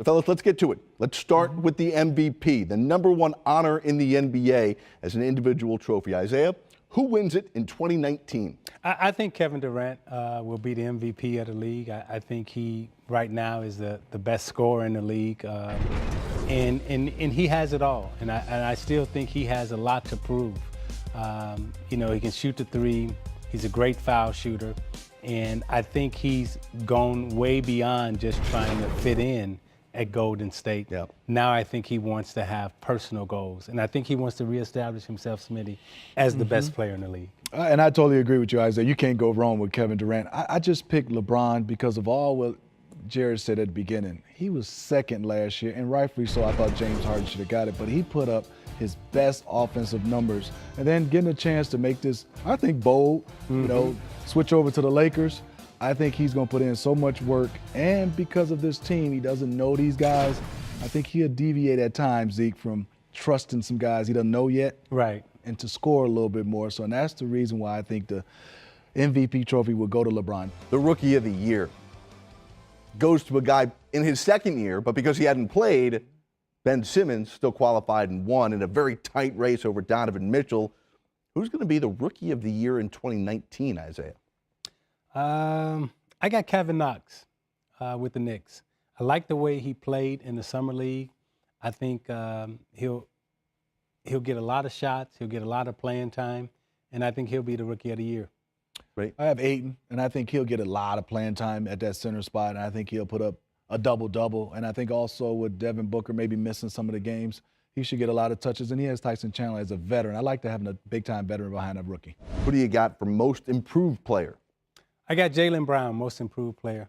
Fellas, let's get to it. Let's start with the MVP, the #1 honor in the NBA as an individual trophy. Isaiah, who wins it in 2019? I think Kevin Durant will be the MVP of the league. I think he, right now, is the best scorer in the league. And he has it all. And I still think he has a lot to prove. He can shoot the three. He's a great foul shooter. And I think he's gone way beyond just trying to fit in at Golden State. Yep. Now I think he wants to have personal goals. And I think he wants to reestablish himself, Smitty, as the best player in the league. And I totally agree with you, Isaiah. You can't go wrong with Kevin Durant. I just picked LeBron because of all what Jared said at the beginning. He was second last year, and rightfully so. I thought James Harden should have got it, but he put up his best offensive numbers. And then getting a chance to make this, I think, bold, switch over to the Lakers. I think he's going to put in so much work. And because of this team, he doesn't know these guys. I think he'll deviate at times, Zeke, from trusting some guys he doesn't know yet. Right. And to score a little bit more. So and that's the reason why I think the MVP trophy will go to LeBron. The Rookie of the Year goes to a guy in his second year, but because he hadn't played, Ben Simmons still qualified and won in a very tight race over Donovan Mitchell. Who's going to be the Rookie of the Year in 2019, Isaiah? I got Kevin Knox with the Knicks. I like the way he played in the summer league. I think he'll get a lot of shots. He'll get a lot of playing time, and I think he'll be the Rookie of the Year. Right. I have Ayton, and I think he'll get a lot of playing time at that center spot, and I think he'll put up a double-double. And I think also with Devin Booker maybe missing some of the games, he should get a lot of touches, and he has Tyson Chandler as a veteran. I like to have a big-time veteran behind a rookie. Who do you got for most improved player? I got Jaylen Brown, most improved player.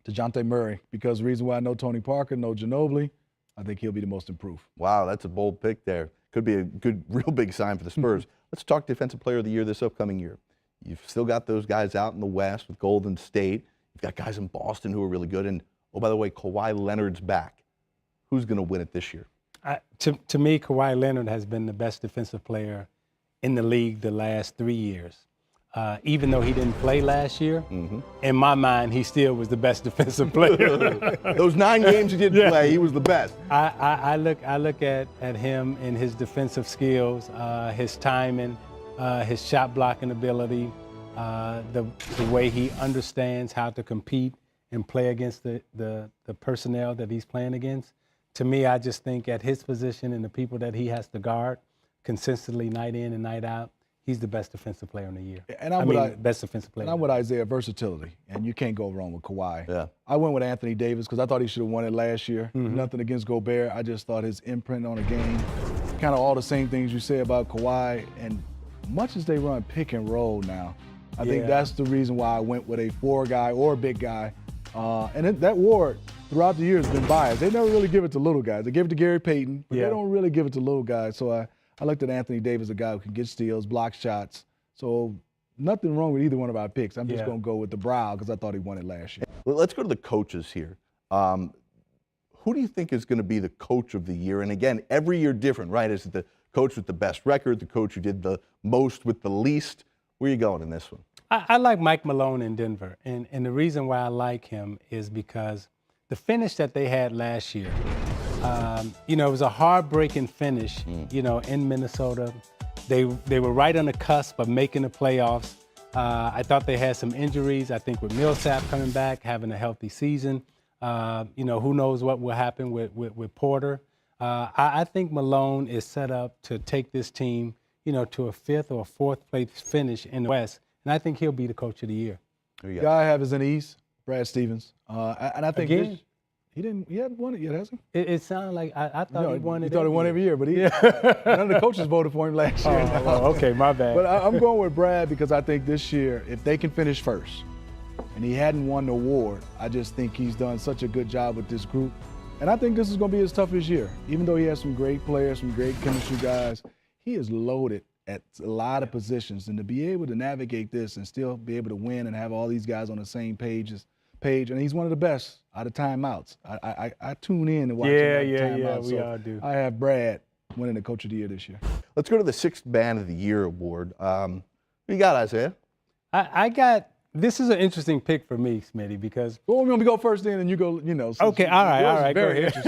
DeJounte Murray, because the reason why I know Tony Parker, no Ginobili, I think he'll be the most improved. Wow, that's a bold pick there. Could be a good, real big sign for the Spurs. Let's talk Defensive Player of the Year this upcoming year. You've still got those guys out in the West with Golden State. You've got guys in Boston who are really good. And, oh, by the way, Kawhi Leonard's back. Who's going to win it this year? To me, Kawhi Leonard has been the best defensive player in the league the last 3 years. Even though he didn't play last year, in my mind, he still was the best defensive player. Those 9 games he didn't play, he was the best. I look at him and his defensive skills, his timing, his shot blocking ability, the way he understands how to compete and play against the personnel that he's playing against. To me, I just think at his position and the people that he has to guard consistently night in and night out, he's the best defensive player in the year. And best defensive player. And I'm with Isaiah, versatility, and you can't go wrong with Kawhi. Yeah. I went with Anthony Davis because I thought he should have won it last year. Nothing against Gobert. I just thought his imprint on the game, kind of all the same things you say about Kawhi, and much as they run pick and roll now, I think that's the reason why I went with a 4 guy or a big guy. And that war throughout the years has been biased. They never really give it to little guys. They give it to Gary Payton, but they don't really give it to little guys. So I looked at Anthony Davis, a guy who can get steals, block shots. So nothing wrong with either one of our picks. I'm just going to go with the Brow because I thought he won it last year. Well, let's go to the coaches here. Who do you think is going to be the coach of the year? And again, every year different, right? Is it the coach with the best record, the coach who did the most with the least? Where are you going in this one? I like Mike Malone in Denver. And the reason why I like him is because the finish that they had last year, it was a heartbreaking finish, in Minnesota. They were right on the cusp of making the playoffs. I thought they had some injuries. I think with Millsap coming back, having a healthy season, who knows what will happen with Porter. I think Malone is set up to take this team, to a 5th or 4th place finish in the West, and I think he'll be the coach of the year. The guy I have is in the East, Brad Stevens, and I think he hadn't won it yet, has he? It sounded like I thought he won it. You thought he won every year, but none of the coaches voted for him last year. Okay, my bad. But I'm going with Brad because I think this year, if they can finish first, and he hadn't won the award, I just think he's done such a good job with this group. And I think this is going to be his toughest year. Even though he has some great players, some great chemistry guys, he is loaded at a lot of positions. And to be able to navigate this and still be able to win and have all these guys on the same page, and he's one of the best out of timeouts. I tune in and watch timeouts. Yeah, we so all do. I have Brad winning the Coach of the Year this year. Let's go to the 6th Man of the Year award. Who you got, Isaiah? I got This is an interesting pick for me, Smitty, because Well, we go first then, and you go. okay, all right, go Very ahead.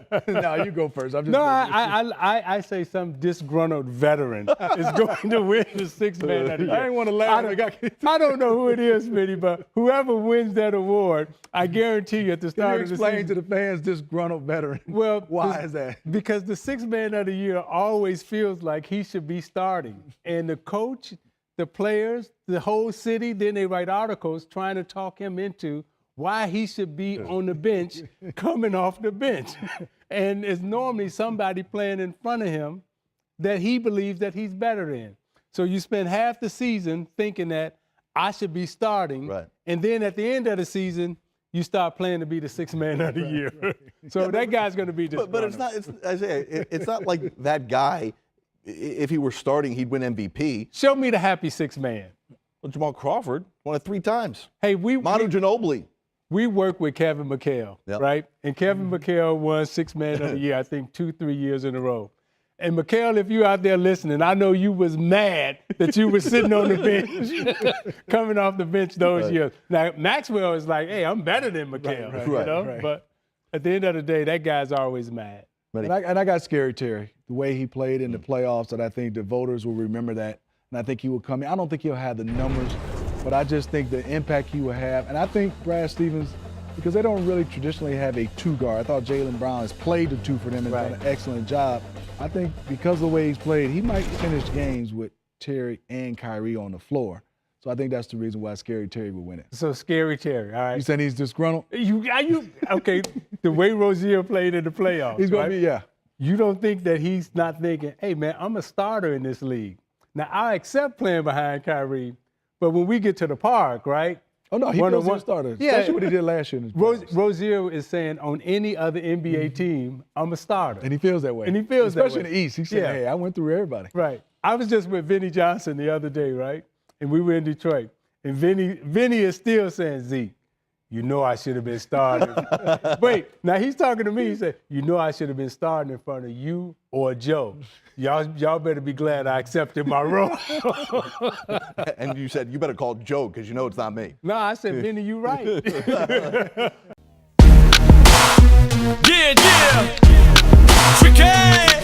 interesting. No, you go first. I'm just No, I say some disgruntled veteran is going to win the Sixth Man of the Year. I didn't want to laugh. I don't know who it is, Smitty, but whoever wins that award, I guarantee you at the Can start you of the explain season. to the fans disgruntled veteran? Well, why is that? Because the Sixth Man of the Year always feels like he should be starting, and the coach, the players, the whole city, then they write articles trying to talk him into why he should be on the bench, coming off the bench. And it's normally somebody playing in front of him that he believes that he's better than. So you spend half the season thinking that I should be starting, Right. and then at the end of the season, you start playing to be the Sixth Man of the Year. So that guy's going to be disgruntled. But it's not. It's not like that guy. If he were starting, he'd win MVP. Show me the happy sixth man. Well, Jamal Crawford won it 3 times. Hey, Manu Ginobili. we work with Kevin McHale, Yep. right? And Kevin McHale won Sixth Man of the Year, I think 2-3 years in a row. And McHale, if you out there listening, I know you was mad that you were sitting on the bench, coming off the bench those Right. years. Now, Maxwell is like, hey, I'm better than McHale, you know? right. But at the end of the day, that guy's always mad. And I got Scary Terry, the way he played in the playoffs, that I think the voters will remember that. And I think he will come in. I don't think he'll have the numbers, but I just think the impact he will have. And I think Brad Stevens, because they don't really traditionally have a 2 guard. I thought Jaylen Brown has played the 2 for them and done an excellent job. I think because of the way he's played, he might finish games with Terry and Kyrie on the floor. So I think that's the reason why Scary Terry will win it. So Scary Terry, all right. You saying he's disgruntled? Okay, the way Rozier played in the playoffs. He's going right? to be, yeah. You don't think that he's not thinking, hey, man, I'm a starter in this league. Now, I accept playing behind Kyrie, but when we get to the park, right? Oh, no, he feels he's a starter, Yeah. especially what he did last year in his playoffs. Rozier is saying on any other NBA team, I'm a starter. And he feels that way. And he feels that especially way. in the East. He said, Yeah. hey, I went through everybody. Right. I was just with Vinny Johnson the other day, right? And we were in Detroit. And Vinny is still saying, Zeke, you know I should have been starting. Wait, now he's talking to me. He said, you know I should have been starting in front of you or Joe. Y'all better be glad I accepted my role. And you said, you better call Joe because you know it's not me. No, I said, Vinny, you right. Yeah, Tricky!